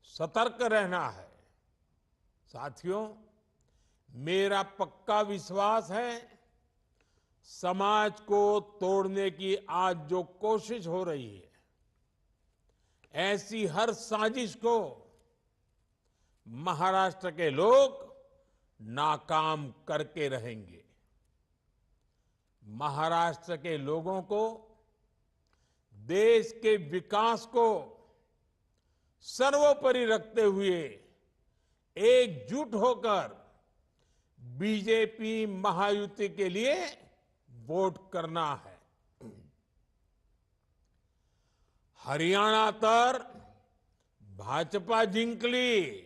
सतर्क रहना है। साथियों, मेरा पक्का विश्वास है समाज को तोड़ने की आज जो कोशिश हो रही है, ऐसी हर साजिश को महाराष्ट्र के लोग नाकाम करके रहेंगे। महाराष्ट्र के लोगों को देश के विकास को सर्वोपरि रखते हुए एकजुट होकर बीजेपी महायुति के लिए वोट करना है। हरियाणा तर भाजपा जिंकली,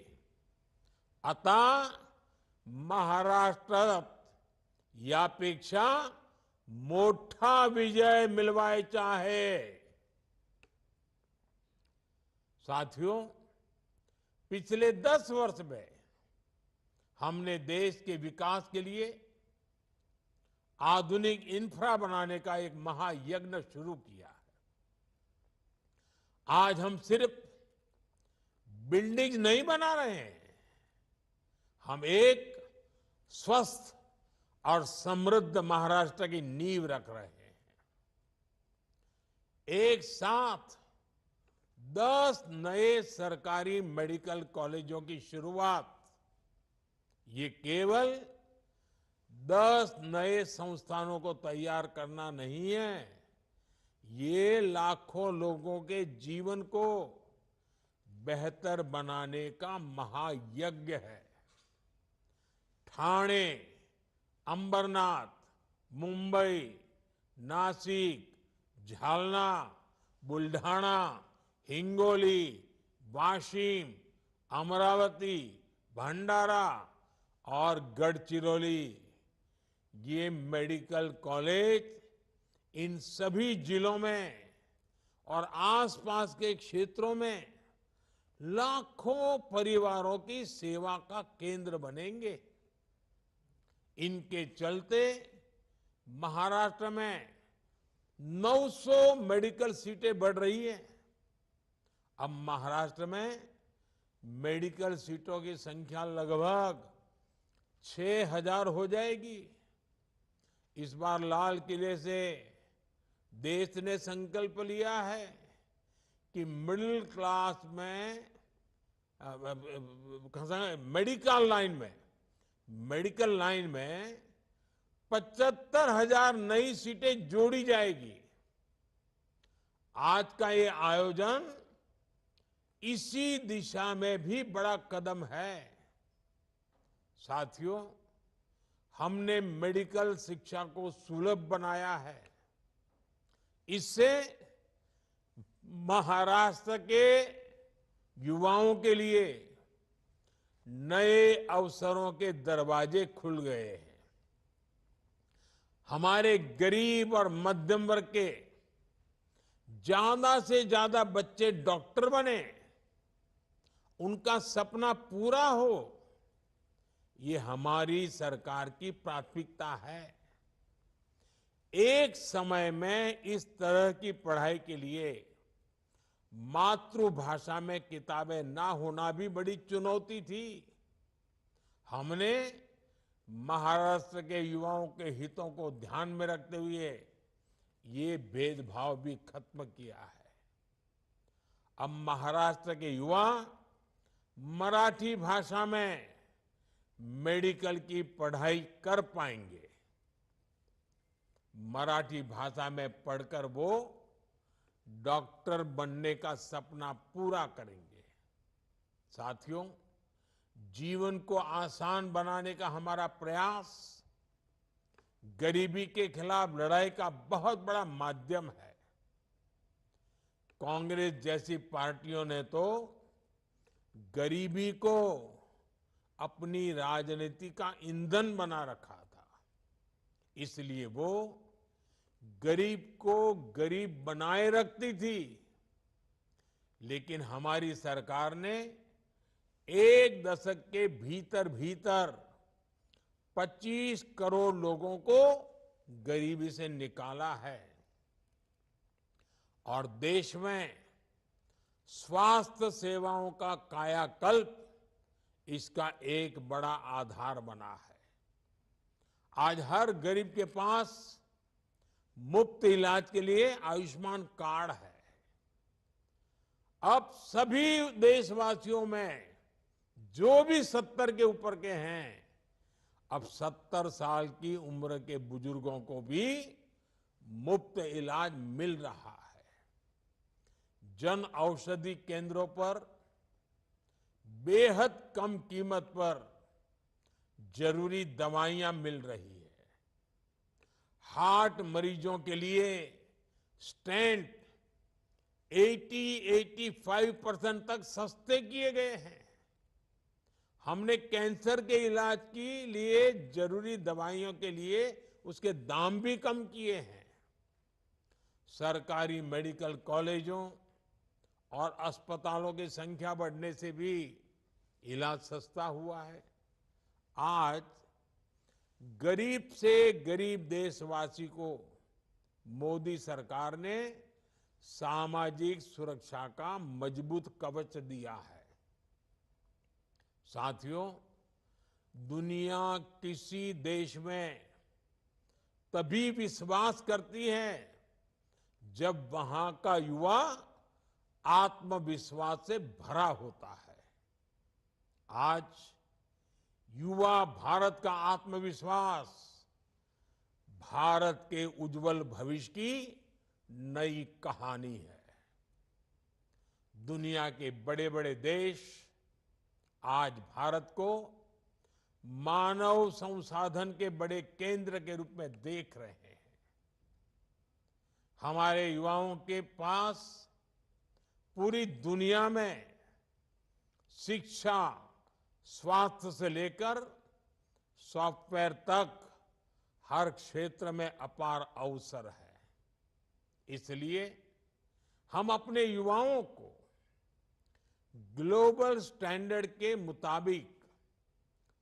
आता महाराष्ट्रात यापेक्षा मोठा विजय मिलवायचा आहे. साथियों, पिछले 10 वर्ष में हमने देश के विकास के लिए आधुनिक इंफ्रा बनाने का एक महायज्ञ शुरू किया है. आज हम सिर्फ बिल्डिंग नहीं बना रहे हैं, हम एक स्वस्थ और समृद्ध महाराष्ट्र की नींव रख रहे हैं. एक साथ 10 नए सरकारी मेडिकल कॉलेजों की शुरुआत, ये केवल 10 नए संस्थानों को तैयार करना नहीं है, ये लाखों लोगों के जीवन को बेहतर बनाने का महायज्ञ है. ठाणे, अंबरनाथ, मुंबई, नासिक, जालना, बुल्ढाणा, हिंगोली, वाशिम, अमरावती, भंडारा और गढ़चिरौली, ये मेडिकल कॉलेज इन सभी जिलों में और आसपास के क्षेत्रों में लाखों परिवारों की सेवा का केंद्र बनेंगे. इनके चलते महाराष्ट्र में 900 मेडिकल सीटें बढ़ रही हैं. अब महाराष्ट्र में मेडिकल सीटों की संख्या लगभग 6000 हो जाएगी. इस बार लाल किले से देश ने संकल्प लिया है कि मिडिल क्लास में मेडिकल लाइन में 75,000 नई सीटें जोड़ी जाएगी. आज का ये आयोजन इसी दिशा में भी बड़ा कदम है. साथियों, हमने मेडिकल शिक्षा को सुलभ बनाया है. इससे महाराष्ट्र के युवाओं के लिए नए अवसरों के दरवाजे खुल गए हैं. हमारे गरीब और मध्यम वर्ग के ज्यादा से ज्यादा बच्चे डॉक्टर बने, उनका सपना पूरा हो, ये हमारी सरकार की प्राथमिकता है. एक समय में इस तरह की पढ़ाई के लिए मातृभाषा में किताबें ना होना भी बड़ी चुनौती थी. हमने महाराष्ट्र के युवाओं के हितों को ध्यान में रखते हुए ये भेदभाव भी खत्म किया है. अब महाराष्ट्र के युवा मराठी भाषा में मेडिकल की पढ़ाई कर पाएंगे. मराठी भाषा में पढ़कर वो डॉक्टर बनने का सपना पूरा करेंगे. साथियों, जीवन को आसान बनाने का हमारा प्रयास गरीबी के खिलाफ लड़ाई का बहुत बड़ा माध्यम है. कांग्रेस जैसी पार्टियों ने तो गरीबी को अपनी राजनीति का ईंधन बना रखा था. इसलिए वो गरीब को गरीब बनाए रखती थी. लेकिन हमारी सरकार ने एक दशक के भीतर भीतर 25 करोड़ लोगों को गरीबी से निकाला है. और देश में स्वास्थ्य सेवाओं का कायाकल्प इसका एक बड़ा आधार बना है. आज हर गरीब के पास मुफ्त इलाज के लिए आयुष्मान कार्ड है. अब सभी देशवासियों में जो भी 70 के ऊपर के हैं, अब 70 साल की उम्र के बुजुर्गों को भी मुफ्त इलाज मिल रहा है. जन औषधि केंद्रों पर बेहद कम कीमत पर जरूरी दवाइयां मिल रही है. हार्ट मरीजों के लिए स्टेंट 80-85% तक सस्ते किए गए हैं. हमने कैंसर के इलाज के लिए जरूरी दवाइयों के लिए उसके दाम भी कम किए हैं। सरकारी मेडिकल कॉलेजों और अस्पतालों की संख्या बढ़ने से भी इलाज सस्ता हुआ है। आज गरीब से गरीब देशवासी को मोदी सरकार ने सामाजिक सुरक्षा का मजबूत कवच दिया है। साथियों, दुनिया किसी देश में तभी विश्वास करती है जब वहां का युवा आत्मविश्वास से भरा होता है। आज युवा भारत का आत्मविश्वास भारत के उज्जवल भविष्य की नई कहानी है। दुनिया के बड़े बड़े देश आज भारत को मानव संसाधन के बड़े केंद्र के रूप में देख रहे हैं। हमारे युवाओं के पास पूरी दुनिया में शिक्षा, स्वास्थ्य से लेकर सॉफ्टवेयर तक हर क्षेत्र में अपार अवसर है। इसलिए हम अपने युवाओं को ग्लोबल स्टैंडर्ड के मुताबिक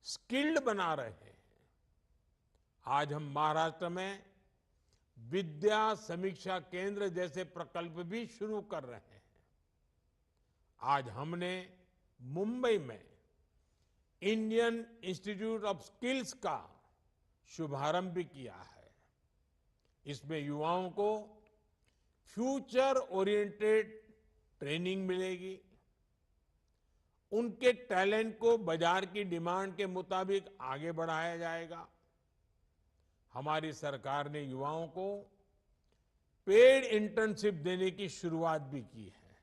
स्किल्ड बना रहे हैं। आज हम महाराष्ट्र में विद्या समीक्षा केंद्र जैसे प्रकल्प भी शुरू कर रहे हैं। आज हमने मुंबई में इंडियन इंस्टीट्यूट ऑफ स्किल्स का शुभारंभ भी किया है। इसमें युवाओं को फ्यूचर ओरिएंटेड ट्रेनिंग मिलेगी। उनके टैलेंट को बाजार की डिमांड के मुताबिक आगे बढ़ाया जाएगा। हमारी सरकार ने युवाओं को पेड इंटर्नशिप देने की शुरुआत भी की है।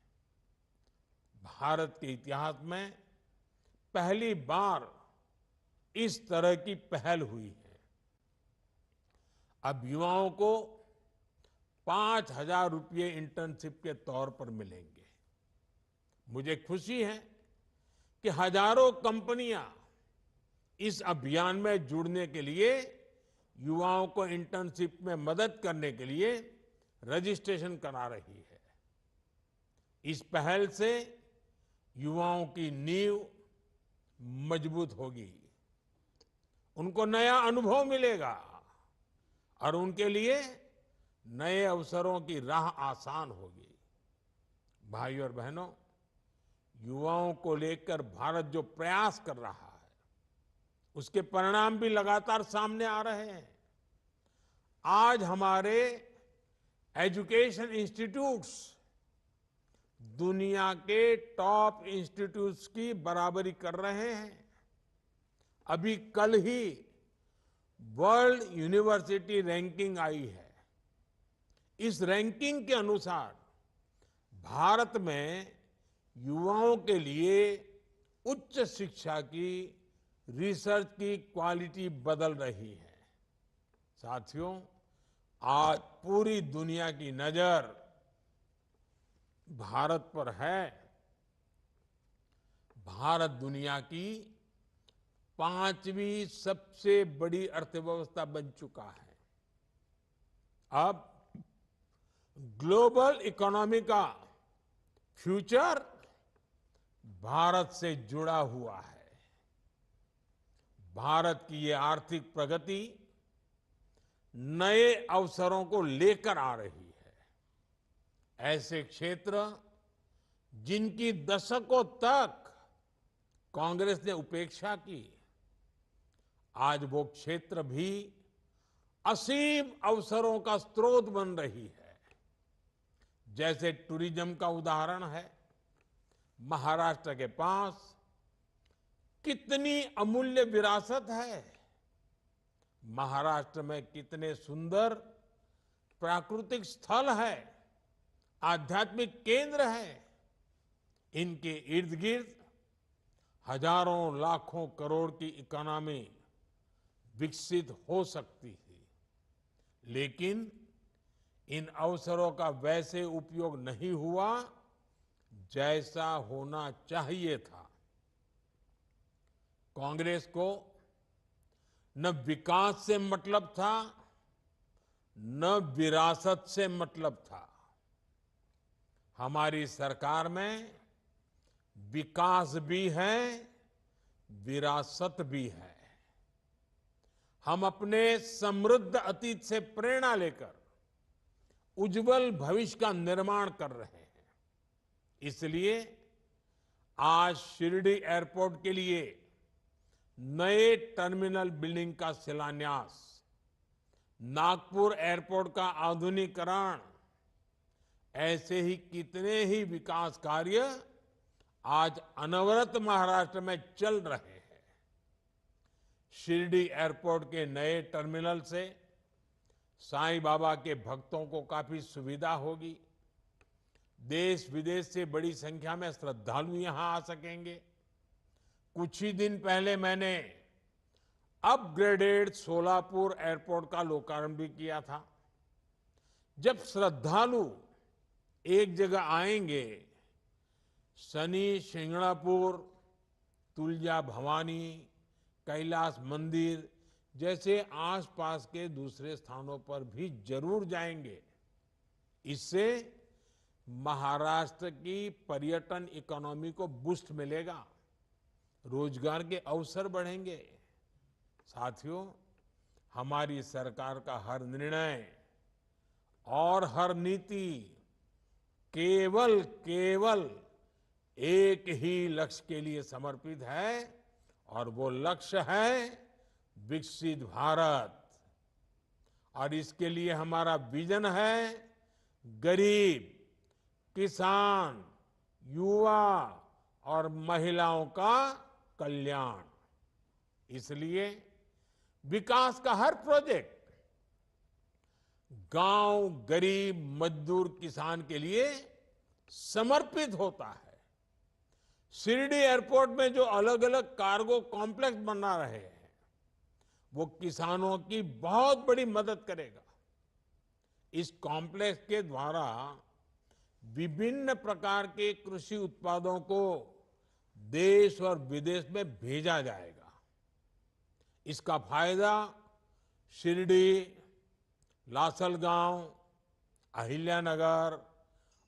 भारत के इतिहास में पहली बार इस तरह की पहल हुई है। अब युवाओं को 5,000 रुपये इंटर्नशिप के तौर पर मिलेंगे। मुझे खुशी है कि हजारों कंपनियां इस अभियान में जुड़ने के लिए युवाओं को इंटर्नशिप में मदद करने के लिए रजिस्ट्रेशन करा रही है। इस पहल से युवाओं की नींव मजबूत होगी, उनको नया अनुभव मिलेगा और उनके लिए नए अवसरों की राह आसान होगी। भाइयों और बहनों, युवाओं को लेकर भारत जो प्रयास कर रहा है उसके परिणाम भी लगातार सामने आ रहे हैं। आज हमारे एजुकेशन इंस्टीट्यूट्स दुनिया के टॉप इंस्टीट्यूट्स की बराबरी कर रहे हैं। अभी कल ही वर्ल्ड यूनिवर्सिटी रैंकिंग आई है। इस रैंकिंग के अनुसार भारत में युवाओं के लिए उच्च शिक्षा की, रिसर्च की क्वालिटी बदल रही है। साथियों, आज पूरी दुनिया की नजर भारत पर है। भारत दुनिया की 5वीं सबसे बड़ी अर्थव्यवस्था बन चुका है। अब ग्लोबल इकोनॉमी का फ्यूचर भारत से जुड़ा हुआ है। भारत की ये आर्थिक प्रगति नए अवसरों को लेकर आ रही है। ऐसे क्षेत्र जिनकी दशकों तक कांग्रेस ने उपेक्षा की, आज वो क्षेत्र भी असीम अवसरों का स्रोत बन रही है। जैसे टूरिज्म का उदाहरण है। महाराष्ट्र के पास कितनी अमूल्य विरासत है। महाराष्ट्र में कितने सुंदर प्राकृतिक स्थल है, आध्यात्मिक केंद्र है। इनके इर्द गिर्द हजारों लाखों करोड़ की इकोनॉमी विकसित हो सकती थी, लेकिन इन अवसरों का वैसे उपयोग नहीं हुआ जैसा होना चाहिए था। कांग्रेस को न विकास से मतलब था, न विरासत से मतलब था। हमारी सरकार में विकास भी है, विरासत भी है। हम अपने समृद्ध अतीत से प्रेरणा लेकर उज्जवल भविष्य का निर्माण कर रहे हैं। इसलिए आज शिरडी एयरपोर्ट के लिए नए टर्मिनल बिल्डिंग का शिलान्यास, नागपुर एयरपोर्ट का आधुनिकीकरण, ऐसे ही कितने ही विकास कार्य आज अनवरत महाराष्ट्र में चल रहे हैं। शिरडी एयरपोर्ट के नए टर्मिनल से साईं बाबा के भक्तों को काफी सुविधा होगी। देश विदेश से बड़ी संख्या में श्रद्धालु यहां आ सकेंगे। कुछ ही दिन पहले मैंने अपग्रेडेड सोलापुर एयरपोर्ट का लोकार्पण भी किया था। जब श्रद्धालु एक जगह आएंगे, शनि शिंगणापुर, तुलजा भवानी, कैलाश मंदिर जैसे आसपास के दूसरे स्थानों पर भी जरूर जाएंगे। इससे महाराष्ट्र की पर्यटन इकोनॉमी को बूस्ट मिलेगा, रोजगार के अवसर बढ़ेंगे। साथियों, हमारी सरकार का हर निर्णय और हर नीति केवल एक ही लक्ष्य के लिए समर्पित है, और वो लक्ष्य है विकसित भारत। और इसके लिए हमारा विजन है गरीब, किसान, युवा और महिलाओं का कल्याण। इसलिए विकास का हर प्रोजेक्ट गांव, गरीब, मजदूर, किसान के लिए समर्पित होता है। शिरडी एयरपोर्ट में जो अलग अलग कार्गो कॉम्प्लेक्स बना रहे हैं, वो किसानों की बहुत बड़ी मदद करेगा। इस कॉम्प्लेक्स के द्वारा विभिन्न प्रकार के कृषि उत्पादों को देश और विदेश में भेजा जाएगा। इसका फायदा शिरडी, लासलगांव, अहिल्यानगर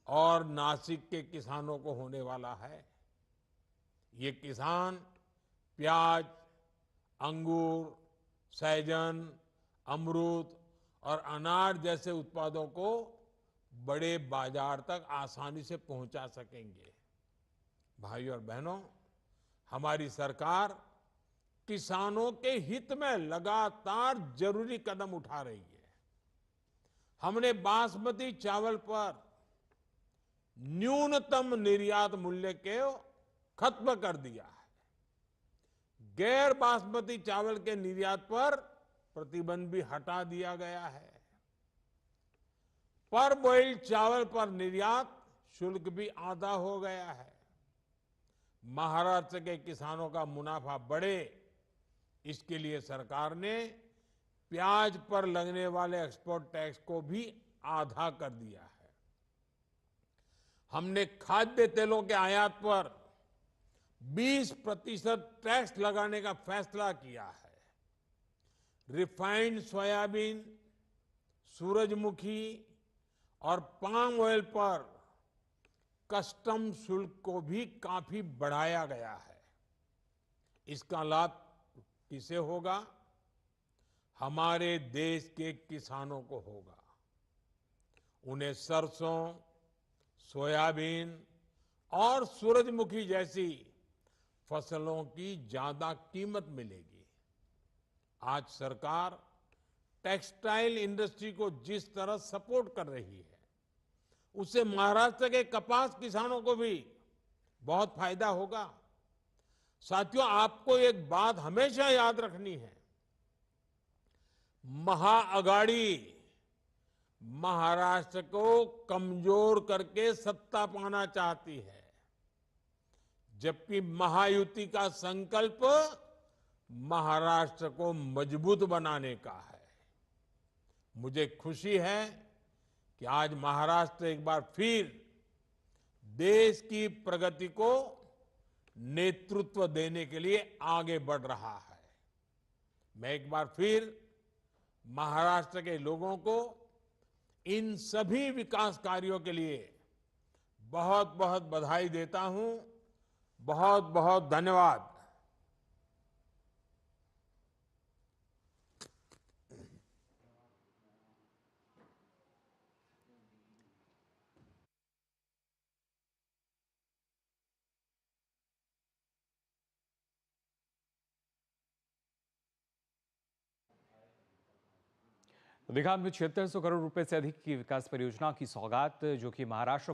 और नासिक के किसानों को होने वाला है। ये किसान प्याज, अंगूर, सहजन, अमरूद और अनार जैसे उत्पादों को बड़े बाजार तक आसानी से पहुंचा सकेंगे। भाइयों और बहनों, हमारी सरकार किसानों के हित में लगातार जरूरी कदम उठा रही है। हमने बासमती चावल पर न्यूनतम निर्यात मूल्य को खत्म कर दिया है। गैर बासमती चावल के निर्यात पर प्रतिबंध भी हटा दिया गया है। पर बॉइल्ड चावल पर निर्यात शुल्क भी आधा हो गया है। महाराष्ट्र के किसानों का मुनाफा बढ़े, इसके लिए सरकार ने प्याज पर लगने वाले एक्सपोर्ट टैक्स को भी आधा कर दिया है। हमने खाद्य तेलों के आयात पर 20% टैक्स लगाने का फैसला किया है। रिफाइंड सोयाबीन, सूरजमुखी और पाम ऑयल पर कस्टम शुल्क को भी काफी बढ़ाया गया है। इसका लाभ किसे होगा? हमारे देश के किसानों को होगा। उन्हें सरसों, सोयाबीन और सूरजमुखी जैसी फसलों की ज्यादा कीमत मिलेगी। आज सरकार टेक्सटाइल इंडस्ट्री को जिस तरह सपोर्ट कर रही है, उससे महाराष्ट्र के कपास किसानों को भी बहुत फायदा होगा। साथियों, आपको एक बात हमेशा याद रखनी है, महाअघाड़ी महाराष्ट्र को कमजोर करके सत्ता पाना चाहती है, जबकि महायुति का संकल्प महाराष्ट्र को मजबूत बनाने का है। मुझे खुशी है कि आज महाराष्ट्र एक बार फिर देश की प्रगति को नेतृत्व देने के लिए आगे बढ़ रहा है। मैं एक बार फिर महाराष्ट्र के लोगों को इन सभी विकास कार्यों के लिए बहुत बहुत बधाई देता हूं। बहुत बहुत धन्यवाद। दिघात में 7600 करोड़ रुपए से अधिक की विकास परियोजना की सौगात जो कि महाराष्ट्र